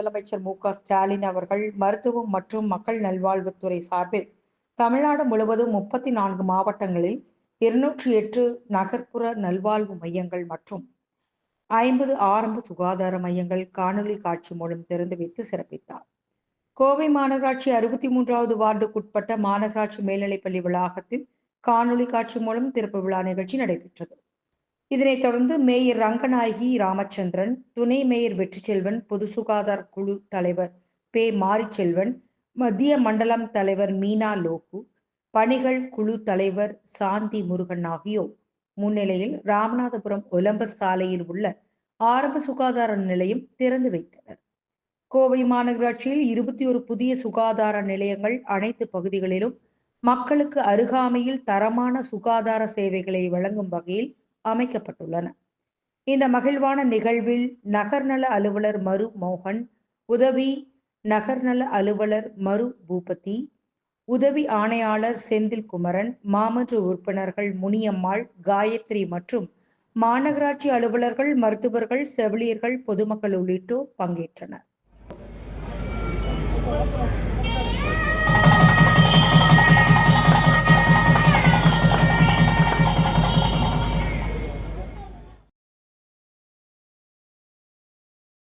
முதலமைச்சர் மு.க.ஸ்டாலின் அவர்கள் மருத்துவம் மற்றும் மக்கள் நல்வாழ்வுத்துறை சார்பில் தமிழ்நாடு முழுவதும் 34 மாவட்டங்களில் 208 நகர்ப்புற நல்வாழ்வு மையங்கள் மற்றும் 50 ஆரம்ப சுகாதார மையங்கள் காணொலி காட்சி மூலம் திறந்து வைத்து சிறப்பித்தார். கோவை மாநகராட்சி 63வது வார்டுக்குட்பட்ட மாநகராட்சி மேல்நிலைப்பள்ளி வளாகத்தில் காணொலி காட்சி மூலம் திறப்பு விழா நிகழ்ச்சி நடைபெற்றது. இதனைத் தொடர்ந்து மேயர் ரங்கநாயகி ராமச்சந்திரன், துணை மேயர் வெற்றிச்செல்வன், பொது சுகாதார குழு தலைவர் பே. மாரிச்செல்வன், மத்திய மண்டலம் தலைவர் மீனா லோகு, பணிகள் குழு தலைவர் சாந்தி முருகன் ஆகியோர் முன்னிலையில் ராமநாதபுரம் ஒலம்பஸ் சாலையில் உள்ள ஆரம்ப சுகாதார நிலையம் திறந்து வைத்தனர். கோவை மாநகராட்சியில் 21 புதிய சுகாதார நிலையங்கள் அனைத்து பகுதிகளிலும் மக்களுக்கு அருகாமையில் தரமான சுகாதார சேவைகளை வழங்கும் வகையில் அமைக்கப்பட்டுள்ளன. இந்த மகிழ்வான நிகழ்வில் நகர்நல அலுவலர் மரு மோகன், உதவி நகர்நல அலுவலர் மரு பூபதி, உதவி ஆணையாளர் செந்தில் குமரன், மாமன்ற உறுப்பினர்கள் முனியம்மாள், காயத்ரி மற்றும் மாநகராட்சி அலுவலர்கள், மருத்துவர்கள், செவிலியர்கள், பொதுமக்கள் உள்ளிட்டோர் பங்கேற்றனர்.